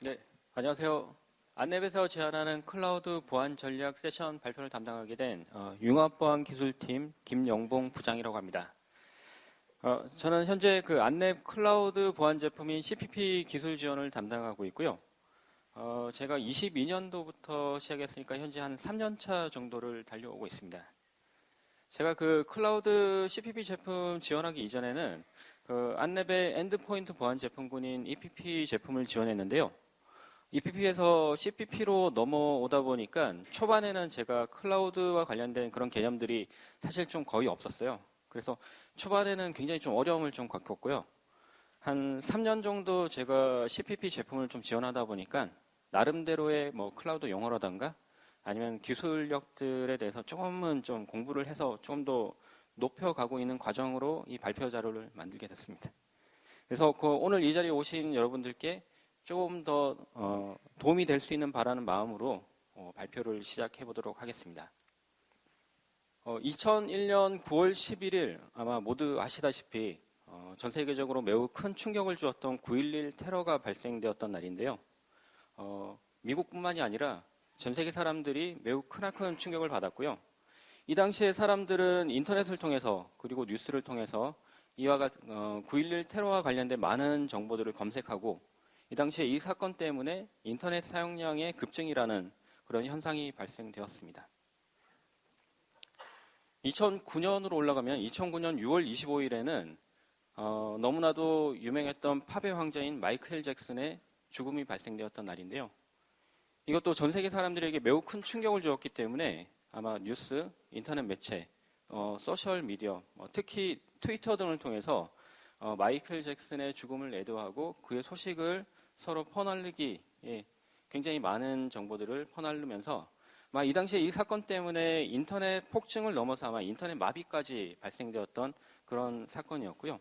네, 안녕하세요. 안랩에서 제안하는 클라우드 보안 전략 세션 발표를 담당하게 된 융합보안기술팀 김영봉 부장이라고 합니다. 저는 현재 그 안랩 클라우드 보안 제품인 CPP 기술 지원을 담당하고 있고요. 제가 22년도부터 시작했으니까 현재 한 3년차 정도를 달려오고 있습니다. 제가 그 클라우드 CPP 제품 지원하기 이전에는 그 안랩의 엔드포인트 보안 제품군인 EPP 제품을 지원했는데요. EPP에서 CPP로 넘어오다 보니까 초반에는 제가 클라우드와 관련된 그런 개념들이 사실 좀 거의 없었어요. 그래서 초반에는 굉장히 좀 어려움을 좀 겪었고요. 한 3년 정도 제가 CPP 제품을 좀 지원하다 보니까 나름대로의 뭐 클라우드 용어라던가 아니면 기술력들에 대해서 조금은 좀 공부를 해서 좀 더 높여가고 있는 과정으로 이 발표 자료를 만들게 됐습니다. 그래서 오늘 이 자리에 오신 여러분들께 조금 더 도움이 될 수 있는 바라는 마음으로 발표를 시작해 보도록 하겠습니다. 2001년 9월 11일 아마 모두 아시다시피 전 세계적으로 매우 큰 충격을 주었던 9.11 테러가 발생되었던 날인데요. 미국뿐만이 아니라 전 세계 사람들이 매우 크나큰 충격을 받았고요. 이 당시에 사람들은 인터넷을 통해서 그리고 뉴스를 통해서 이와 같은 9.11 테러와 관련된 많은 정보들을 검색하고 이 당시에 이 사건 때문에 인터넷 사용량의 급증이라는 그런 현상이 발생되었습니다. 2009년으로 올라가면 2009년 6월 25일에는 너무나도 유명했던 팝의 황제인 마이클 잭슨의 죽음이 발생되었던 날인데요. 이것도 전 세계 사람들에게 매우 큰 충격을 주었기 때문에 아마 뉴스, 인터넷 매체, 소셜 미디어, 특히 트위터 등을 통해서 마이클 잭슨의 죽음을 애도하고 그의 소식을 서로 퍼날르기에 굉장히 많은 정보들을 퍼날르면서 이 당시에 이 사건 때문에 인터넷 폭증을 넘어서 아마 인터넷 마비까지 발생되었던 그런 사건이었고요.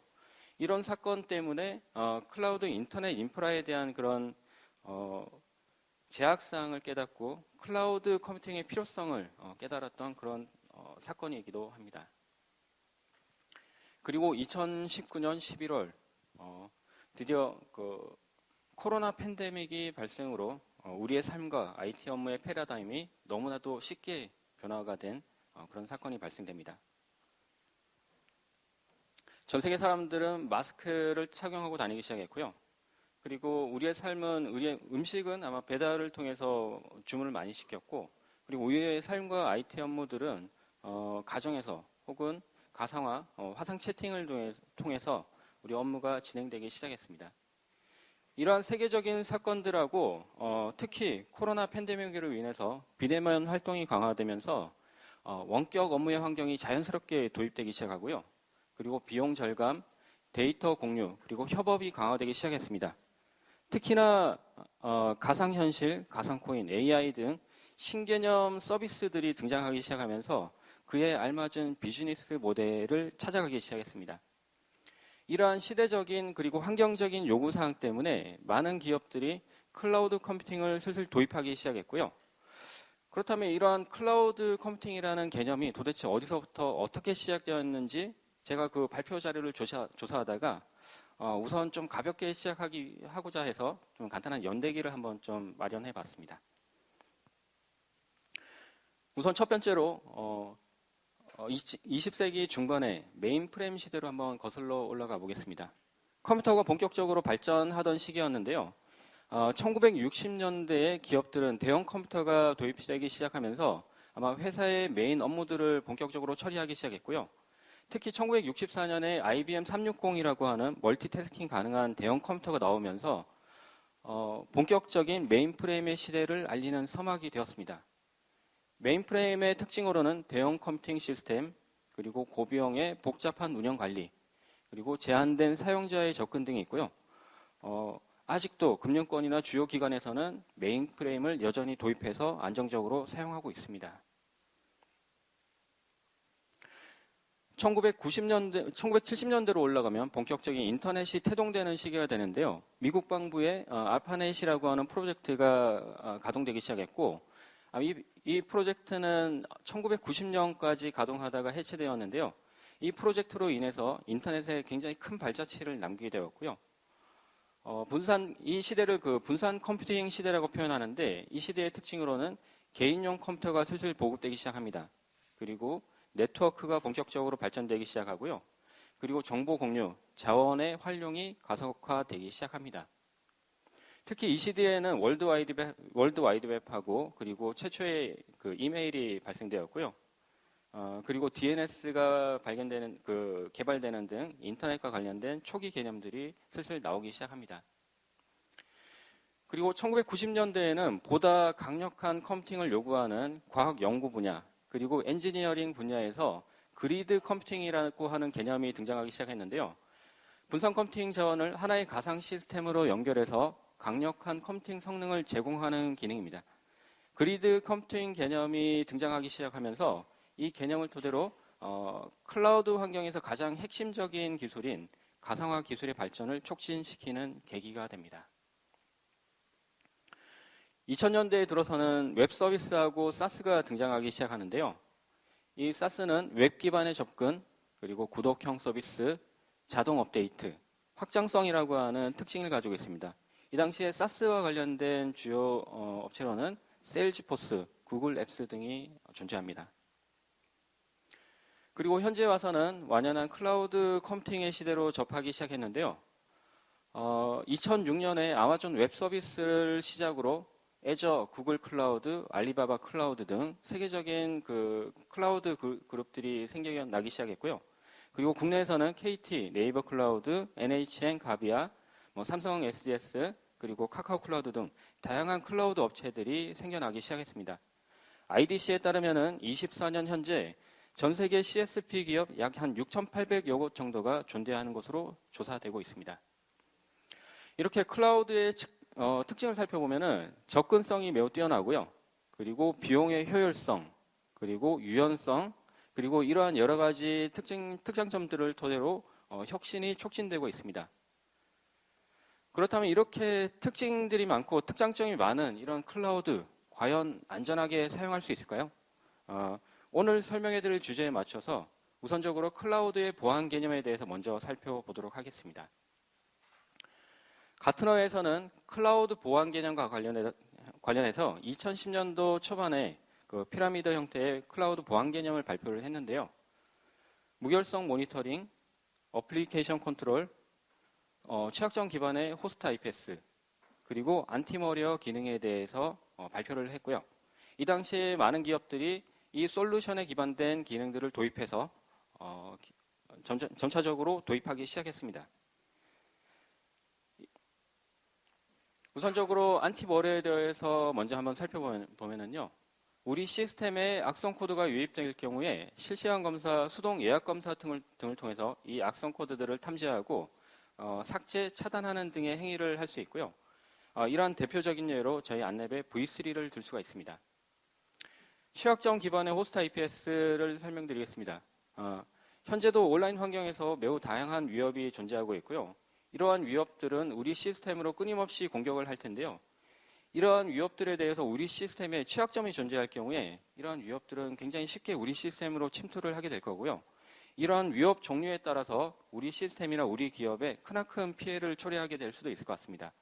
이런 사건 때문에 클라우드 인터넷 인프라에 대한 그런 제약사항을 깨닫고 클라우드 컴퓨팅의 필요성을 깨달았던 그런 사건이기도 합니다. 그리고 2019년 11월 드디어 그 코로나 팬데믹이 발생으로 우리의 삶과 IT 업무의 패러다임이 너무나도 쉽게 변화가 된 그런 사건이 발생됩니다. 전 세계 사람들은 마스크를 착용하고 다니기 시작했고요. 그리고 우리의 음식은 아마 배달을 통해서 주문을 많이 시켰고, 그리고 우리의 삶과 IT 업무들은 가정에서 혹은 가상화, 화상 채팅을 통해서 우리 업무가 진행되기 시작했습니다. 이러한 세계적인 사건들하고 특히 코로나 팬데믹으로 인해서 비대면 활동이 강화되면서 원격 업무의 환경이 자연스럽게 도입되기 시작하고요. 그리고 비용 절감, 데이터 공유, 그리고 협업이 강화되기 시작했습니다. 특히나 가상현실, 가상코인, AI 등 신개념 서비스들이 등장하기 시작하면서 그에 알맞은 비즈니스 모델을 찾아가기 시작했습니다. 이러한 시대적인 그리고 환경적인 요구사항 때문에 많은 기업들이 클라우드 컴퓨팅을 슬슬 도입하기 시작했고요. 그렇다면 이러한 클라우드 컴퓨팅이라는 개념이 도대체 어디서부터 어떻게 시작되었는지 제가 그 발표 자료를 조사하다가 우선 좀 가볍게 하고자 해서 좀 간단한 연대기를 한번 좀 마련해 봤습니다. 우선 첫 번째로 20세기 중반에 메인프레임 시대로 한번 거슬러 올라가 보겠습니다. 컴퓨터가 본격적으로 발전하던 시기였는데요. 1960년대에 기업들은 대형 컴퓨터가 도입되기 시작하면서 아마 회사의 메인 업무들을 본격적으로 처리하기 시작했고요. 특히 1964년에 IBM 360이라고 하는 멀티태스킹 가능한 대형 컴퓨터가 나오면서 본격적인 메인프레임의 시대를 알리는 서막이 되었습니다. 메인프레임의 특징으로는 대형 컴퓨팅 시스템, 그리고 고비용의 복잡한 운영 관리, 그리고 제한된 사용자의 접근 등이 있고요. 아직도 금융권이나 주요 기관에서는 메인프레임을 여전히 도입해서 안정적으로 사용하고 있습니다. 1970년대로 올라가면 본격적인 인터넷이 태동되는 시기가 되는데요. 미국 방부의 알파넷이라고 하는 프로젝트가 가동되기 시작했고, 이 프로젝트는 1990년까지 가동하다가 해체되었는데요. 이 프로젝트로 인해서 인터넷에 굉장히 큰 발자취를 남기게 되었고요. 이 시대를 분산 컴퓨팅 시대라고 표현하는데, 이 시대의 특징으로는 개인용 컴퓨터가 슬슬 보급되기 시작합니다. 그리고 네트워크가 본격적으로 발전되기 시작하고요. 그리고 정보 공유, 자원의 활용이 가속화되기 시작합니다. 특히 이 시대에는 월드와이드웹하고 그리고 최초의 이메일이 발생되었고요. 그리고 DNS가 개발되는 등 인터넷과 관련된 초기 개념들이 슬슬 나오기 시작합니다. 그리고 1990년대에는 보다 강력한 컴퓨팅을 요구하는 과학 연구 분야, 그리고 엔지니어링 분야에서 그리드 컴퓨팅이라고 하는 개념이 등장하기 시작했는데요. 분산 컴퓨팅 자원을 하나의 가상 시스템으로 연결해서 강력한 컴퓨팅 성능을 제공하는 기능입니다. 그리드 컴퓨팅 개념이 등장하기 시작하면서 이 개념을 토대로 클라우드 환경에서 가장 핵심적인 기술인 가상화 기술의 발전을 촉진시키는 계기가 됩니다. 2000년대에 들어서는 웹 서비스하고 사스가 등장하기 시작하는데요. 이 사스는 웹 기반의 접근, 그리고 구독형 서비스, 자동 업데이트, 확장성이라고 하는 특징을 가지고 있습니다. 이 당시에 사스와 관련된 주요 업체로는 세일즈포스, 구글 앱스 등이 존재합니다. 그리고 현재 와서는 완연한 클라우드 컴퓨팅의 시대로 접하기 시작했는데요. 2006년에 아마존 웹 서비스를 시작으로 애저, 구글 클라우드, 알리바바 클라우드 등 세계적인 클라우드 그룹들이 생겨나기 시작했고요. 그리고 국내에서는 KT, 네이버 클라우드, NHN, 가비아, 삼성 SDS, 그리고 카카오 클라우드 등 다양한 클라우드 업체들이 생겨나기 시작했습니다. IDC에 따르면은 24년 현재 전 세계 CSP 기업 약 한 6,800여 곳 정도가 존재하는 것으로 조사되고 있습니다. 이렇게 클라우드의 특징을 살펴보면은 접근성이 매우 뛰어나고요. 그리고 비용의 효율성, 그리고 유연성, 그리고 이러한 여러 가지 특장점들을 토대로 혁신이 촉진되고 있습니다. 그렇다면 이렇게 특징들이 많고 특장점이 많은 이런 클라우드, 과연 안전하게 사용할 수 있을까요? 오늘 설명해드릴 주제에 맞춰서 우선적으로 클라우드의 보안 개념에 대해서 먼저 살펴보도록 하겠습니다. 가트너에서는 클라우드 보안 개념과 관련해서 2010년도 초반에 피라미드 형태의 클라우드 보안 개념을 발표를 했는데요. 무결성 모니터링, 어플리케이션 컨트롤, 취약점 기반의 호스트 IPS, 그리고 안티머리어 기능에 대해서 발표를 했고요. 이 당시에 많은 기업들이 이 솔루션에 기반된 기능들을 도입해서 점차적으로 도입하기 시작했습니다. 우선적으로 안티머리어에 대해서 먼저 한번 살펴보면요. 우리 시스템에 악성 코드가 유입될 경우에 실시간 검사, 수동 예약 검사 등을 통해서 이 악성 코드들을 탐지하고 삭제, 차단하는 등의 행위를 할 수 있고요. 이러한 대표적인 예로 저희 안랩의 V3를 들 수가 있습니다. 취약점 기반의 호스트 IPS를 설명드리겠습니다. 현재도 온라인 환경에서 매우 다양한 위협이 존재하고 있고요. 이러한 위협들은 우리 시스템으로 끊임없이 공격을 할 텐데요. 이러한 위협들에 대해서 우리 시스템에 취약점이 존재할 경우에 이러한 위협들은 굉장히 쉽게 우리 시스템으로 침투를 하게 될 거고요. 이러한 위협 종류에 따라서 우리 시스템이나 우리 기업에 크나큰 피해를 초래하게 될 수도 있을 것 같습니다.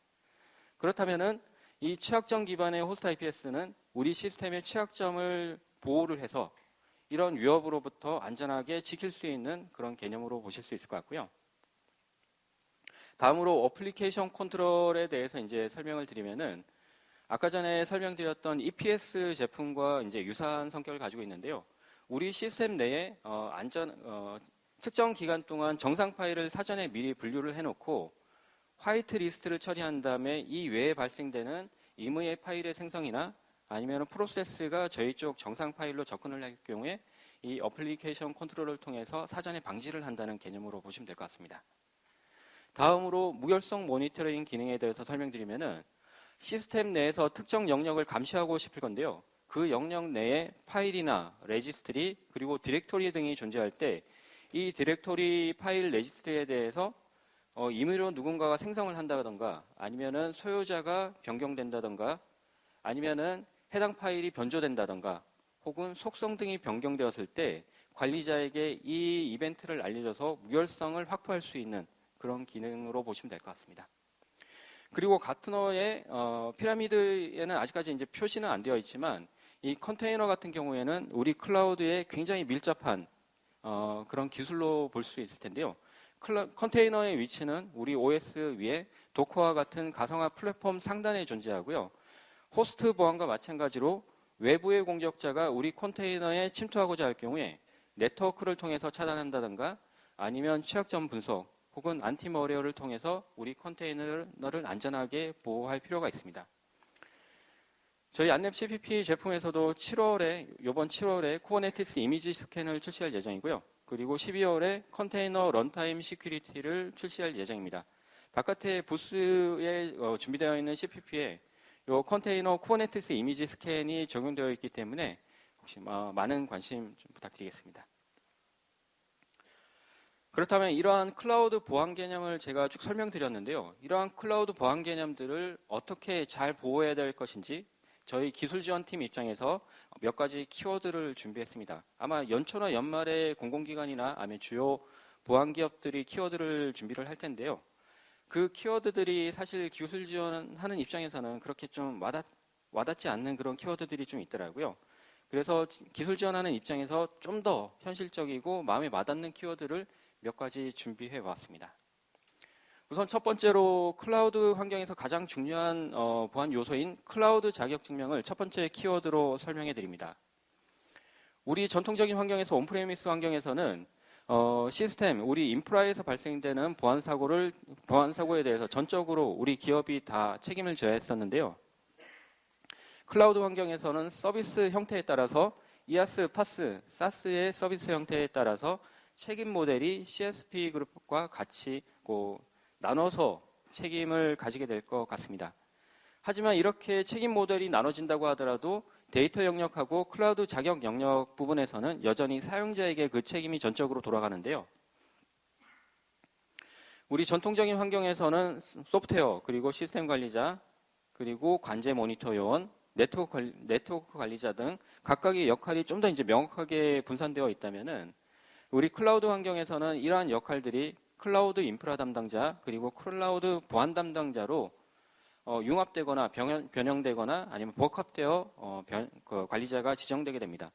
그렇다면은 이 취약점 기반의 호스트 IPS는 우리 시스템의 취약점을 보호를 해서 이런 위협으로부터 안전하게 지킬 수 있는 그런 개념으로 보실 수 있을 것 같고요. 다음으로 어플리케이션 컨트롤에 대해서 이제 설명을 드리면은 아까 전에 설명드렸던 EPS 제품과 이제 유사한 성격을 가지고 있는데요. 우리 시스템 내에 특정 기간 동안 정상 파일을 사전에 미리 분류를 해놓고 화이트 리스트를 처리한 다음에 이 외에 발생되는 임의의 파일의 생성이나 아니면 프로세스가 저희 쪽 정상 파일로 접근을 할 경우에 이 어플리케이션 컨트롤을 통해서 사전에 방지를 한다는 개념으로 보시면 될 것 같습니다. 다음으로 무결성 모니터링 기능에 대해서 설명드리면은 시스템 내에서 특정 영역을 감시하고 싶을 건데요. 그 영역 내에 파일이나 레지스트리 그리고 디렉토리 등이 존재할 때 이 디렉토리 파일 레지스트리에 대해서 임의로 누군가가 생성을 한다던가 아니면은 소유자가 변경된다던가 아니면은 해당 파일이 변조된다던가 혹은 속성 등이 변경되었을 때 관리자에게 이 이벤트를 알려줘서 무결성을 확보할 수 있는 그런 기능으로 보시면 될 것 같습니다. 그리고 가트너의 피라미드에는 아직까지 이제 표시는 안 되어 있지만 이 컨테이너 같은 경우에는 우리 클라우드에 굉장히 밀접한 그런 기술로 볼 수 있을 텐데요. 컨테이너의 위치는 우리 OS 위에 도커와 같은 가상화 플랫폼 상단에 존재하고요. 호스트 보안과 마찬가지로 외부의 공격자가 우리 컨테이너에 침투하고자 할 경우에 네트워크를 통해서 차단한다든가 아니면 취약점 분석 혹은 안티머리어를 통해서 우리 컨테이너를 안전하게 보호할 필요가 있습니다. 저희 안랩 CPP 제품에서도 이번 7월에 쿠버네티스 이미지 스캔을 출시할 예정이고요. 그리고 12월에 컨테이너 런타임 시큐리티를 출시할 예정입니다. 바깥에 부스에 준비되어 있는 CPP에 이 컨테이너 쿠버네티스 이미지 스캔이 적용되어 있기 때문에 혹시 많은 관심 좀 부탁드리겠습니다. 그렇다면 이러한 클라우드 보안 개념을 제가 쭉 설명드렸는데요. 이러한 클라우드 보안 개념들을 어떻게 잘 보호해야 될 것인지 저희 기술 지원팀 입장에서 몇 가지 키워드를 준비했습니다. 아마 연초나 연말에 공공기관이나 아니면 주요 보안 기업들이 키워드를 준비를 할 텐데요. 그 키워드들이 사실 기술 지원하는 입장에서는 그렇게 좀 와닿지 않는 그런 키워드들이 좀 있더라고요. 그래서 기술 지원하는 입장에서 좀 더 현실적이고 마음에 와닿는 키워드를 몇 가지 준비해 왔습니다. 우선 첫 번째로 클라우드 환경에서 가장 중요한 보안 요소인 클라우드 자격 증명을 첫 번째 키워드로 설명해 드립니다. 우리 전통적인 환경에서 온프레미스 환경에서는 시스템, 우리 인프라에서 발생되는 보안 사고에 대해서 전적으로 우리 기업이 다 책임을 져야 했었는데요. 클라우드 환경에서는 서비스 형태에 따라서 IaaS, PaaS, SaaS의 서비스 형태에 따라서 책임 모델이 CSP 그룹과 같이 나눠서 책임을 가지게 될 것 같습니다. 하지만 이렇게 책임 모델이 나눠진다고 하더라도 데이터 영역하고 클라우드 자격 영역 부분에서는 여전히 사용자에게 그 책임이 전적으로 돌아가는데요. 우리 전통적인 환경에서는 소프트웨어, 그리고 시스템 관리자, 그리고 관제 모니터 요원, 네트워크 관리자 등 각각의 역할이 좀 더 이제 명확하게 분산되어 있다면은 우리 클라우드 환경에서는 이러한 역할들이 클라우드 인프라 담당자 그리고 클라우드 보안 담당자로 융합되거나 변형되거나 아니면 복합되어 관리자가 지정되게 됩니다.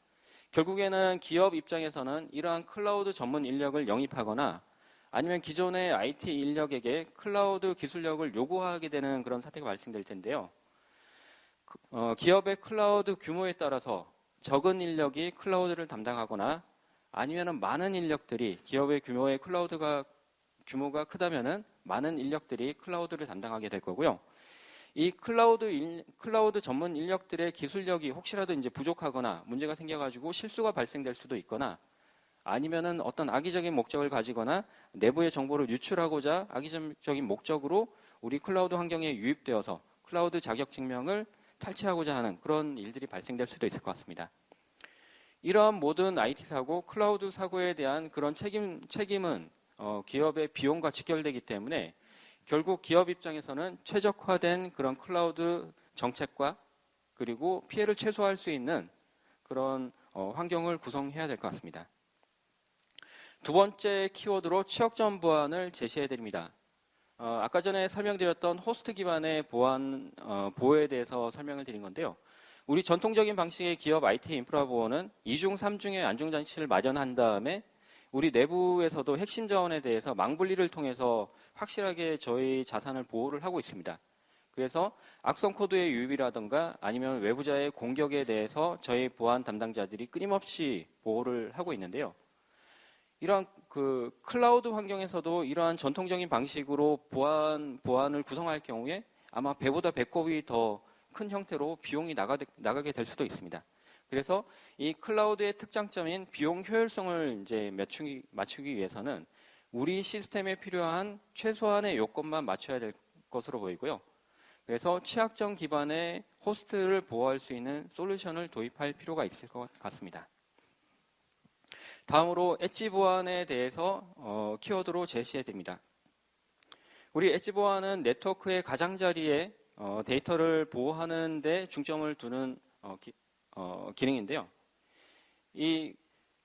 결국에는 기업 입장에서는 이러한 클라우드 전문 인력을 영입하거나 아니면 기존의 IT 인력에게 클라우드 기술력을 요구하게 되는 그런 사태가 발생될 텐데요. 기업의 클라우드 규모에 따라서 적은 인력이 클라우드를 담당하거나 아니면 많은 인력들이 기업의 규모가 크다면은 많은 인력들이 클라우드를 담당하게 될 거고요. 이 클라우드 전문 인력들의 기술력이 혹시라도 이제 부족하거나 문제가 생겨가지고 실수가 발생될 수도 있거나 아니면은 어떤 악의적인 목적을 가지거나 내부의 정보를 유출하고자 악의적인 목적으로 우리 클라우드 환경에 유입되어서 클라우드 자격 증명을 탈취하고자 하는 그런 일들이 발생될 수도 있을 것 같습니다. 이러한 모든 IT 사고, 클라우드 사고에 대한 그런 책임은 기업의 비용과 직결되기 때문에 결국 기업 입장에서는 최적화된 그런 클라우드 정책과 그리고 피해를 최소화할 수 있는 그런 환경을 구성해야 될 것 같습니다. 두 번째 키워드로 취약점 보안을 제시해 드립니다. 아까 전에 설명드렸던 호스트 기반의 보호에 대해서 설명을 드린 건데요. 우리 전통적인 방식의 기업 IT 인프라 보호는 2중, 3중의 안전장치를 마련한 다음에 우리 내부에서도 핵심 자원에 대해서 망분리를 통해서 확실하게 저희 자산을 보호를 하고 있습니다. 그래서 악성 코드의 유입이라든가 아니면 외부자의 공격에 대해서 저희 보안 담당자들이 끊임없이 보호를 하고 있는데요. 이러한 클라우드 환경에서도 이러한 전통적인 방식으로 보안을 구성할 경우에 아마 배보다 배꼽이 더 큰 형태로 비용이 나가게 될 수도 있습니다. 그래서 이 클라우드의 특장점인 비용 효율성을 이제 맞추기 위해서는 우리 시스템에 필요한 최소한의 요건만 맞춰야 될 것으로 보이고요. 그래서 취약점 기반의 호스트를 보호할 수 있는 솔루션을 도입할 필요가 있을 것 같습니다. 다음으로 엣지 보안에 대해서 키워드로 제시해 드립니다. 우리 엣지 보안은 네트워크의 가장자리에 데이터를 보호하는 데 중점을 두는 기능인데요. 이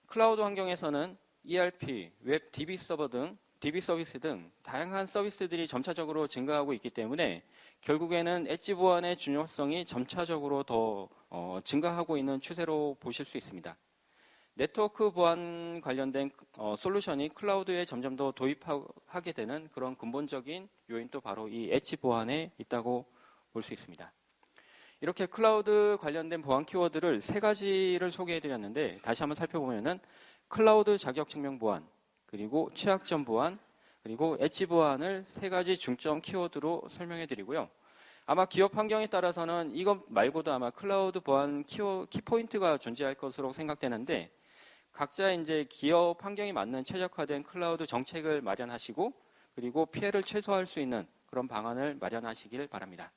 클라우드 환경에서는 ERP, 웹 DB 서버 등 DB 서비스 등 다양한 서비스들이 점차적으로 증가하고 있기 때문에 결국에는 엣지 보안의 중요성이 점차적으로 더 증가하고 있는 추세로 보실 수 있습니다. 네트워크 보안 관련된 솔루션이 클라우드에 점점 더 도입하게 되는 그런 근본적인 요인도 바로 이 엣지 보안에 있다고 볼 수 있습니다. 이렇게 클라우드 관련된 보안 키워드를 3가지를 소개해드렸는데 다시 한번 살펴보면은 클라우드 자격증명 보안, 그리고 취약점 보안, 그리고 엣지 보안을 3가지 중점 키워드로 설명해드리고요. 아마 기업 환경에 따라서는 이것 말고도 아마 클라우드 보안 키포인트가 존재할 것으로 생각되는데 각자 이제 기업 환경에 맞는 최적화된 클라우드 정책을 마련하시고 그리고 피해를 최소화할 수 있는 그런 방안을 마련하시길 바랍니다.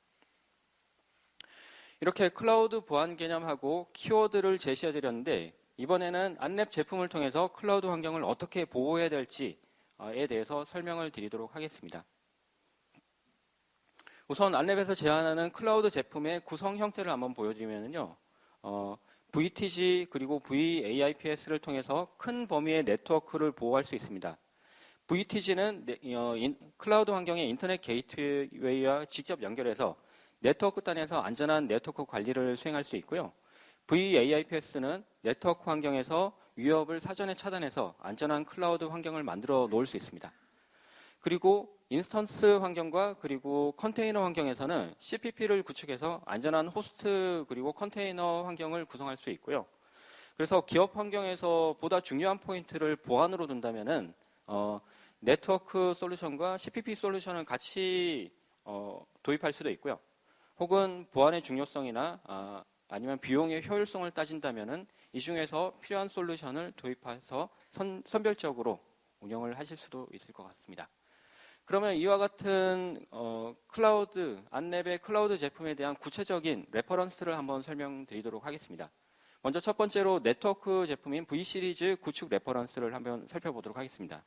이렇게 클라우드 보안 개념하고 키워드를 제시해 드렸는데 이번에는 안랩 제품을 통해서 클라우드 환경을 어떻게 보호해야 될지에 대해서 설명을 드리도록 하겠습니다. 우선 안랩에서 제안하는 클라우드 제품의 구성 형태를 한번 보여드리면요. VTG 그리고 VAIPS를 통해서 큰 범위의 네트워크를 보호할 수 있습니다. VTG는 클라우드 환경의 인터넷 게이트웨이와 직접 연결해서 네트워크 단에서 안전한 네트워크 관리를 수행할 수 있고요. VAIPS는 네트워크 환경에서 위협을 사전에 차단해서 안전한 클라우드 환경을 만들어 놓을 수 있습니다. 그리고 인스턴스 환경과 그리고 컨테이너 환경에서는 CPP를 구축해서 안전한 호스트 그리고 컨테이너 환경을 구성할 수 있고요. 그래서 기업 환경에서 보다 중요한 포인트를 보안으로 둔다면은 네트워크 솔루션과 CPP 솔루션을 같이 도입할 수도 있고요. 혹은 보안의 중요성이나 아니면 비용의 효율성을 따진다면은 이 중에서 필요한 솔루션을 도입해서 선별적으로 운영을 하실 수도 있을 것 같습니다. 그러면 이와 같은 클라우드, 안랩의 클라우드 제품에 대한 구체적인 레퍼런스를 한번 설명드리도록 하겠습니다. 먼저 첫 번째로 네트워크 제품인 V 시리즈 구축 레퍼런스를 한번 살펴보도록 하겠습니다.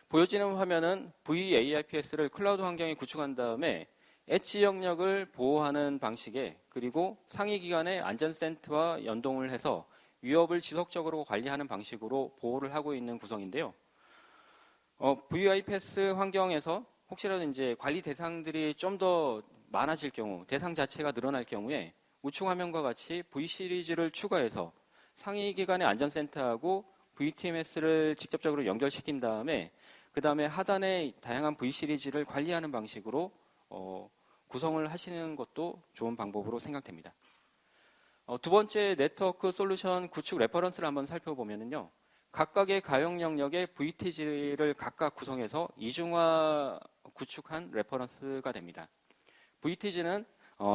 보여지는 화면은 VAIPS를 클라우드 환경에 구축한 다음에 엣지 영역을 보호하는 방식에 그리고 상위 기관의 안전센터와 연동을 해서 위협을 지속적으로 관리하는 방식으로 보호를 하고 있는 구성인데요. VAIPS 환경에서 혹시라도 이제 관리 대상들이 좀 더 많아질 경우, 대상 자체가 늘어날 경우에 우측 화면과 같이 V 시리즈를 추가해서 상위 기관의 안전센터하고 VTMS를 직접적으로 연결시킨 다음에 그 다음에 하단에 다양한 V 시리즈를 관리하는 방식으로 구성을 하시는 것도 좋은 방법으로 생각됩니다. 두 번째 네트워크 솔루션 구축 레퍼런스를 한번 살펴보면요. 각각의 가용 영역의 VTG를 각각 구성해서 이중화 구축한 레퍼런스가 됩니다. VTG는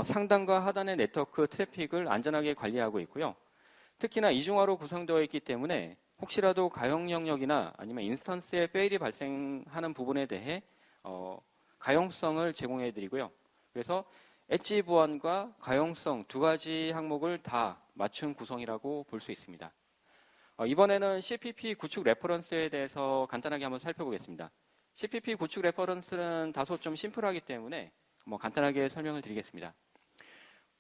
상단과 하단의 네트워크 트래픽을 안전하게 관리하고 있고요. 특히나 이중화로 구성되어 있기 때문에 혹시라도 가용 영역이나 아니면 인스턴스에 페일이 발생하는 부분에 대해 가용성을 제공해 드리고요. 그래서 엣지 보안과 가용성 2가지 항목을 다 맞춘 구성이라고 볼 수 있습니다. 이번에는 CPP 구축 레퍼런스에 대해서 간단하게 한번 살펴보겠습니다. CPP 구축 레퍼런스는 다소 좀 심플하기 때문에 간단하게 설명을 드리겠습니다.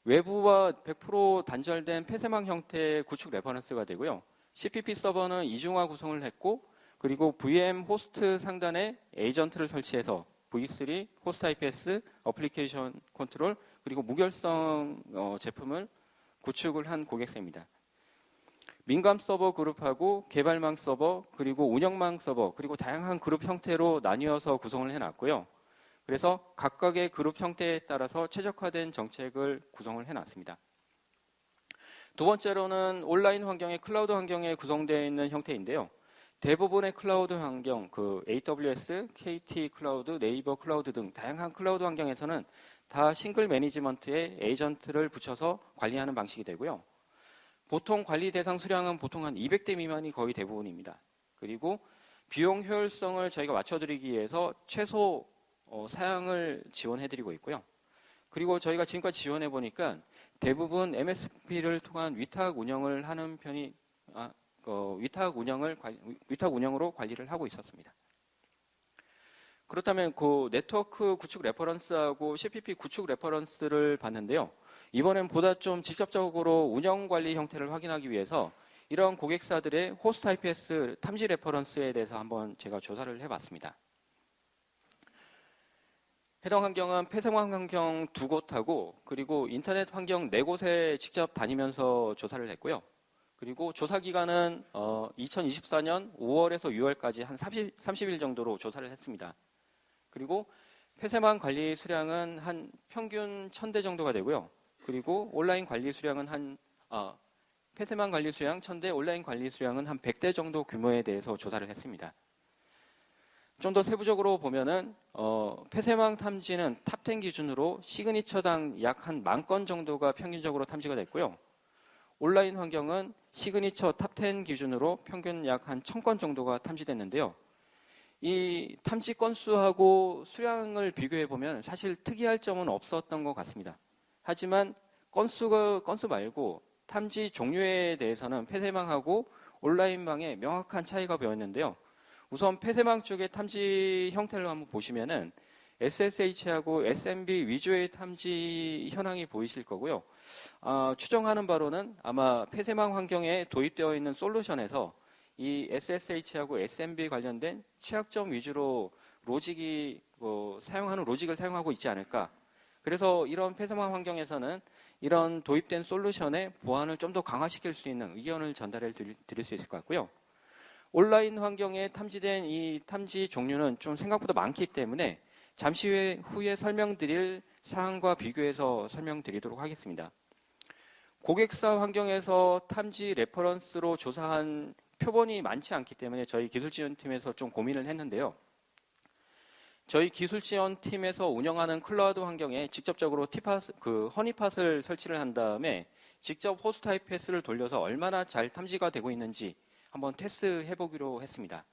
외부와 100% 단절된 폐쇄망 형태의 구축 레퍼런스가 되고요. CPP 서버는 이중화 구성을 했고 그리고 VM 호스트 상단에 에이전트를 설치해서 V3, 호스트 IPS, 어플리케이션 컨트롤 그리고 무결성 제품을 구축을 한 고객사입니다. 민감 서버 그룹하고 개발망 서버 그리고 운영망 서버 그리고 다양한 그룹 형태로 나뉘어서 구성을 해놨고요. 그래서 각각의 그룹 형태에 따라서 최적화된 정책을 구성을 해놨습니다. 두 번째로는 온라인 환경의 클라우드 환경에 구성되어 있는 형태인데요. 대부분의 클라우드 환경, AWS, KT 클라우드, 네이버 클라우드 등 다양한 클라우드 환경에서는 다 싱글 매니지먼트에 에이전트를 붙여서 관리하는 방식이 되고요. 보통 관리 대상 수량은 보통 한 200대 미만이 거의 대부분입니다. 그리고 비용 효율성을 저희가 맞춰드리기 위해서 최소 사양을 지원해드리고 있고요. 그리고 저희가 지금까지 지원해보니까 대부분 MSP를 통한 위탁 운영을 하는 편이 위탁 운영으로 관리를 하고 있었습니다. 그렇다면 그 네트워크 구축 레퍼런스하고 CPP 구축 레퍼런스를 봤는데요. 이번엔 보다 좀 직접적으로 운영 관리 형태를 확인하기 위해서 이런 고객사들의 호스트 IPS 탐지 레퍼런스에 대해서 한번 제가 조사를 해봤습니다. 해당 환경은 폐쇄망 환경 2곳하고 그리고 인터넷 환경 4곳에 직접 다니면서 조사를 했고요. 그리고 조사 기간은 2024년 5월에서 6월까지 한 30일 정도로 조사를 했습니다. 그리고 폐쇄망 관리 수량은 한 평균 1000대 정도가 되고요. 그리고 온라인 관리 수량은 폐쇄망 관리 수량 1000대, 온라인 관리 수량은 한 100대 정도 규모에 대해서 조사를 했습니다. 좀 더 세부적으로 보면은 폐쇄망 탐지는 탑10 기준으로 시그니처당 약 한 10,000건 정도가 평균적으로 탐지가 됐고요. 온라인 환경은 시그니처 탑10 기준으로 평균 약 한 1000건 정도가 탐지됐는데요. 이 탐지 건수하고 수량을 비교해 보면 사실 특이할 점은 없었던 것 같습니다. 하지만 건수 말고 탐지 종류에 대해서는 폐쇄망하고 온라인망에 명확한 차이가 보였는데요. 우선 폐쇄망 쪽의 탐지 형태를 한번 보시면은 SSH하고 SMB 위주의 탐지 현황이 보이실 거고요. 추정하는 바로는 아마 폐쇄망 환경에 도입되어 있는 솔루션에서 이 SSH하고 SMB 관련된 취약점 위주로 사용하는 로직을 사용하고 있지 않을까. 그래서 이런 폐쇄망 환경에서는 이런 도입된 솔루션의 보안을 좀 더 강화시킬 수 있는 의견을 전달해 드릴 수 있을 것 같고요. 온라인 환경에 탐지된 이 탐지 종류는 좀 생각보다 많기 때문에 잠시 후에 설명드릴 사항과 비교해서 설명드리도록 하겠습니다. 고객사 환경에서 탐지 레퍼런스로 조사한 표본이 많지 않기 때문에 저희 기술지원팀에서 좀 고민을 했는데요. 저희 기술지원팀에서 운영하는 클라우드 환경에 직접적으로 허니팟을 설치를 한 다음에 직접 호스트 IPS를 돌려서 얼마나 잘 탐지가 되고 있는지 한번 테스트 해보기로 했습니다.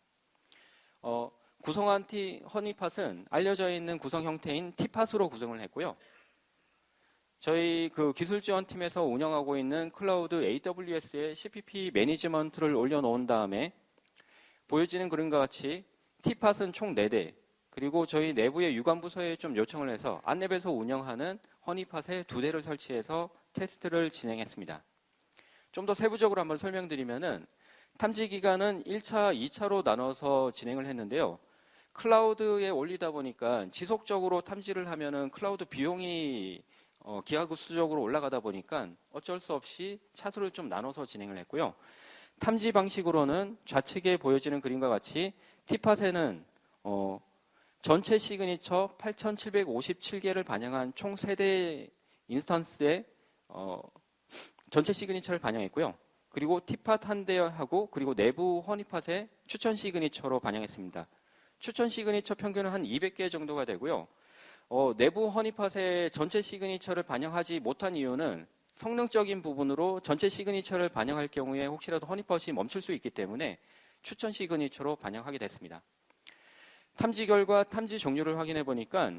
구성한 허니팟은 알려져 있는 구성 형태인 T팟으로 구성을 했고요. 저희 기술지원팀에서 운영하고 있는 클라우드 AWS에 CPP 매니지먼트를 올려놓은 다음에 보여지는 그림과 같이 T팟은 총 4대, 그리고 저희 내부의 유관부서에 좀 요청을 해서 안랩에서 운영하는 허니팟에 2대를 설치해서 테스트를 진행했습니다. 좀 더 세부적으로 한번 설명드리면은 탐지 기간은 1차, 2차로 나눠서 진행을 했는데요. 클라우드에 올리다 보니까 지속적으로 탐지를 하면은 클라우드 비용이 기하급수적으로 올라가다 보니까 어쩔 수 없이 차수를 좀 나눠서 진행을 했고요. 탐지 방식으로는 좌측에 보여지는 그림과 같이 T팟에는 전체 시그니처 8,757개를 반영한 총 3대 인스턴스에 전체 시그니처를 반영했고요. 그리고 T팟 한 대하고 그리고 내부 허니팟에 추천 시그니처로 반영했습니다. 추천 시그니처 평균은 한 200개 정도가 되고요. 내부 허니팟에 전체 시그니처를 반영하지 못한 이유는 성능적인 부분으로 전체 시그니처를 반영할 경우에 혹시라도 허니팟이 멈출 수 있기 때문에 추천 시그니처로 반영하게 됐습니다. 탐지 결과 탐지 종류를 확인해 보니까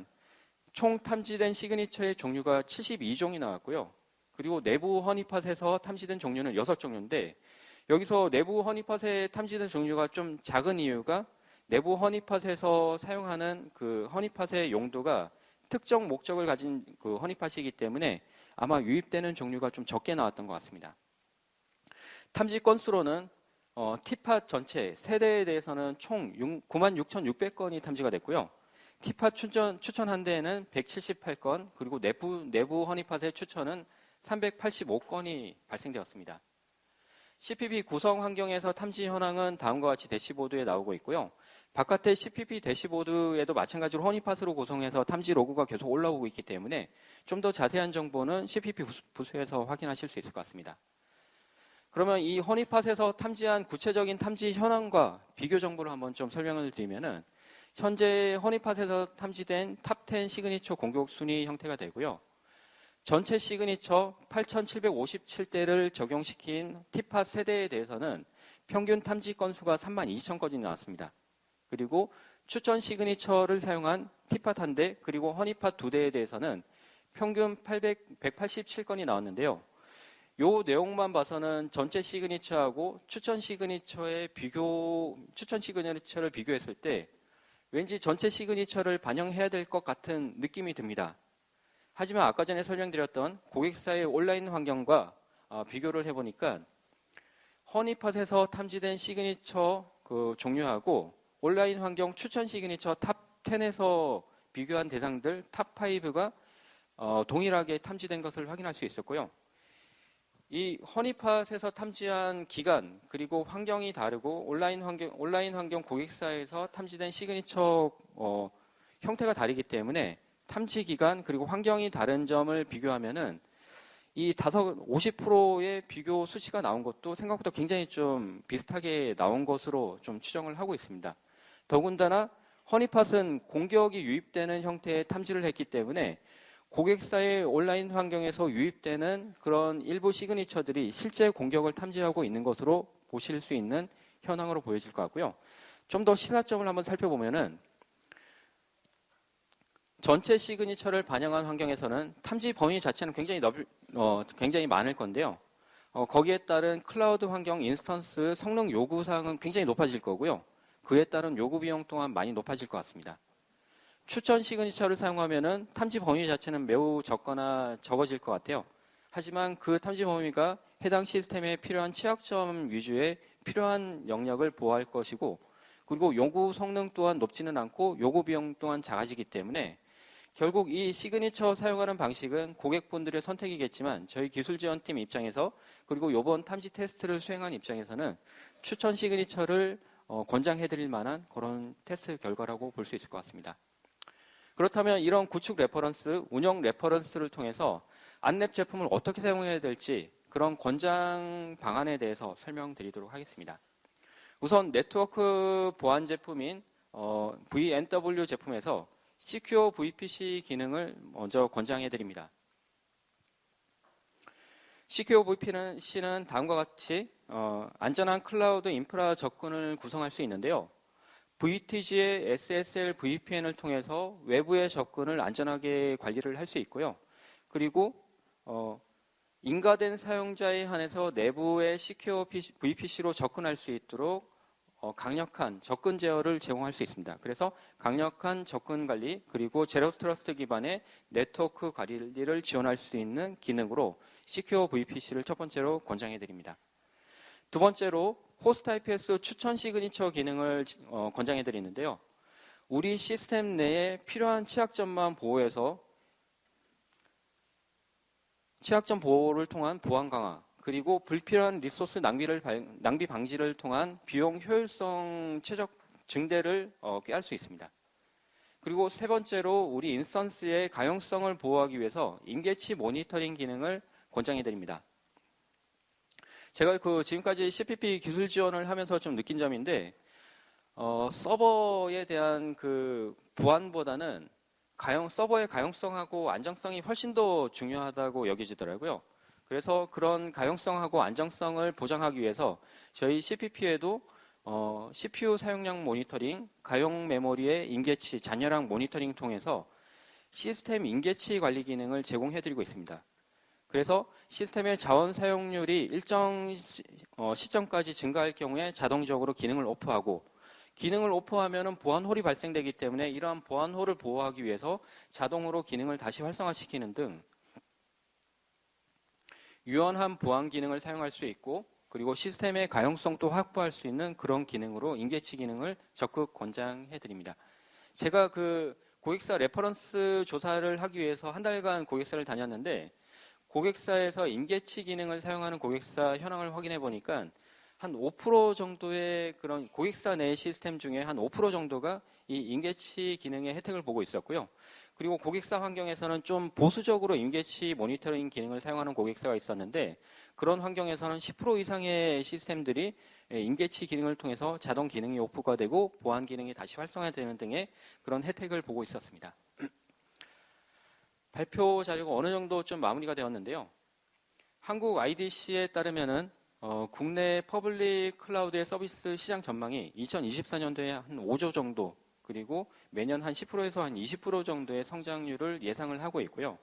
총 탐지된 시그니처의 종류가 72종이 나왔고요. 그리고 내부 허니팟에서 탐지된 종류는 6종류인데 여기서 내부 허니팟에 탐지된 종류가 좀 작은 이유가 내부 허니팟에서 사용하는 그 허니팟의 용도가 특정 목적을 가진 그 허니팟이기 때문에 아마 유입되는 종류가 좀 적게 나왔던 것 같습니다. 탐지 건수로는 T팟 전체 세대에 대해서는 총 96,600건이 탐지가 됐고요. T팟 추천 한 대에는 178건, 그리고 내부 허니팟의 추천은 385건이 발생되었습니다. CPP 구성 환경에서 탐지 현황은 다음과 같이 대시보드에 나오고 있고요. 바깥의 CPP 대시보드에도 마찬가지로 허니팟으로 구성해서 탐지 로그가 계속 올라오고 있기 때문에 좀 더 자세한 정보는 CPP 부스에서 확인하실 수 있을 것 같습니다. 그러면 이 허니팟에서 탐지한 구체적인 탐지 현황과 비교 정보를 한번 좀 설명을 드리면은 현재 허니팟에서 탐지된 탑10 시그니처 공격 순위 형태가 되고요. 전체 시그니처 8,757대를 적용시킨 T팟 세대에 대해서는 평균 탐지 건수가 32,000건이 나왔습니다. 그리고 추천 시그니처를 사용한 T팟 한 대, 그리고 허니팟 2대에 대해서는 평균 187건이 나왔는데요. 요 내용만 봐서는 전체 시그니처하고 추천 시그니처를 비교했을 때 왠지 전체 시그니처를 반영해야 될 것 같은 느낌이 듭니다. 하지만 아까 전에 설명드렸던 고객사의 온라인 환경과 비교를 해보니까 허니팟에서 탐지된 시그니처 그 종류하고 온라인 환경 추천 시그니처 탑 10에서 비교한 대상들 탑 5가 동일하게 탐지된 것을 확인할 수 있었고요. 이 허니팟에서 탐지한 기간 그리고 환경이 다르고 온라인 환경 고객사에서 탐지된 시그니처 형태가 다르기 때문에 탐지 기간 그리고 환경이 다른 점을 비교하면은 이 50%의 비교 수치가 나온 것도 생각보다 굉장히 좀 비슷하게 나온 것으로 좀 추정을 하고 있습니다. 더군다나 허니팟은 공격이 유입되는 형태의 탐지를 했기 때문에 고객사의 온라인 환경에서 유입되는 그런 일부 시그니처들이 실제 공격을 탐지하고 있는 것으로 보실 수 있는 현황으로 보여질 것 같고요. 좀 더 시사점을 한번 살펴보면은 전체 시그니처를 반영한 환경에서는 탐지 범위 자체는 굉장히 많을 건데요. 거기에 따른 클라우드 환경 인스턴스 성능 요구사항은 굉장히 높아질 거고요. 그에 따른 요구 비용 또한 많이 높아질 것 같습니다. 추천 시그니처를 사용하면은 탐지 범위 자체는 매우 적거나 적어질 것 같아요. 하지만 그 탐지 범위가 해당 시스템에 필요한 취약점 위주의 필요한 영역을 보호할 것이고, 그리고 요구 성능 또한 높지는 않고 요구 비용 또한 작아지기 때문에 결국 이 시그니처 사용하는 방식은 고객분들의 선택이겠지만 저희 기술 지원팀 입장에서 그리고 이번 탐지 테스트를 수행한 입장에서는 추천 시그니처를 권장해드릴 만한 그런 테스트 결과라고 볼 수 있을 것 같습니다. 그렇다면 이런 구축 레퍼런스, 운영 레퍼런스를 통해서 안랩 제품을 어떻게 사용해야 될지 그런 권장 방안에 대해서 설명드리도록 하겠습니다. 우선 네트워크 보안 제품인 VNW 제품에서 Secure VPC 기능을 먼저 권장해드립니다. Secure VPC는 다음과 같이 안전한 클라우드 인프라 접근을 구성할 수 있는데요. VTG의 SSL VPN을 통해서 외부의 접근을 안전하게 관리를 할 수 있고요. 그리고 인가된 사용자에 한해서 내부의 Secure VPC로 접근할 수 있도록 강력한 접근 제어를 제공할 수 있습니다. 그래서 강력한 접근 관리 그리고 제로 트러스트 기반의 네트워크 관리를 지원할 수 있는 기능으로 Secure VPC를 첫 번째로 권장해 드립니다. 두 번째로 호스트 IPS 추천 시그니처 기능을 권장해 드리는데요. 우리 시스템 내에 필요한 취약점만 보호해서 취약점 보호를 통한 보안 강화 그리고 불필요한 리소스 낭비 방지를 통한 비용 효율성 최적 증대를 꾀할 수 있습니다. 그리고 세 번째로 우리 인스턴스의 가용성을 보호하기 위해서 임계치 모니터링 기능을 권장해 드립니다. 제가 지금까지 CPP 기술 지원을 하면서 좀 느낀 점인데 서버에 대한 그 보안보다는 서버의 가용성하고 안정성이 훨씬 더 중요하다고 여겨지더라고요. 그래서 그런 가용성하고 안정성을 보장하기 위해서 저희 CPP에도 CPU 사용량 모니터링, 가용 메모리의 임계치, 잔여량 모니터링 통해서 시스템 임계치 관리 기능을 제공해드리고 있습니다. 그래서 시스템의 자원 사용률이 일정 시점까지 증가할 경우에 자동적으로 기능을 오프하고, 기능을 오프하면 보안홀이 발생되기 때문에 이러한 보안홀을 보호하기 위해서 자동으로 기능을 다시 활성화시키는 등 유연한 보안 기능을 사용할 수 있고, 그리고 시스템의 가용성도 확보할 수 있는 그런 기능으로 임계치 기능을 적극 권장해 드립니다. 제가 고객사 레퍼런스 조사를 하기 위해서 한 달간 고객사를 다녔는데, 고객사에서 임계치 기능을 사용하는 고객사 현황을 확인해 보니까 한 5% 정도의 그런 고객사 내 시스템 중에 한 5% 정도가 이 임계치 기능의 혜택을 보고 있었고요. 그리고 고객사 환경에서는 좀 보수적으로 임계치 모니터링 기능을 사용하는 고객사가 있었는데, 그런 환경에서는 10% 이상의 시스템들이 임계치 기능을 통해서 자동 기능이 오프가 되고 보안 기능이 다시 활성화되는 등의 그런 혜택을 보고 있었습니다. 발표 자료가 어느 정도 좀 마무리가 되었는데요. 한국 IDC에 따르면은 국내 퍼블릭 클라우드의 서비스 시장 전망이 2024년도에 한 5조 정도, 그리고 매년 한 10%에서 한 20% 정도의 성장률을 예상을 하고 있고요.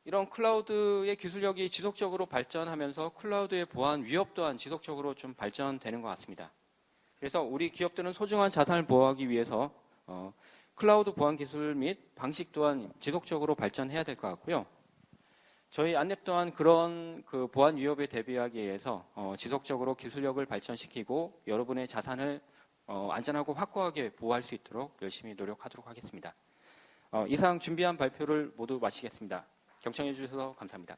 이런 클라우드의 기술력이 지속적으로 발전하면서 클라우드의 보안 위협 또한 지속적으로 좀 발전되는 것 같습니다. 그래서 우리 기업들은 소중한 자산을 보호하기 위해서 클라우드 보안 기술 및 방식 또한 지속적으로 발전해야 될 것 같고요. 저희 안랩 또한 그런 그 보안 위협에 대비하기 위해서 지속적으로 기술력을 발전시키고 여러분의 자산을 안전하고 확고하게 보호할 수 있도록 열심히 노력하도록 하겠습니다. 이상 준비한 발표를 모두 마치겠습니다. 경청해 주셔서 감사합니다.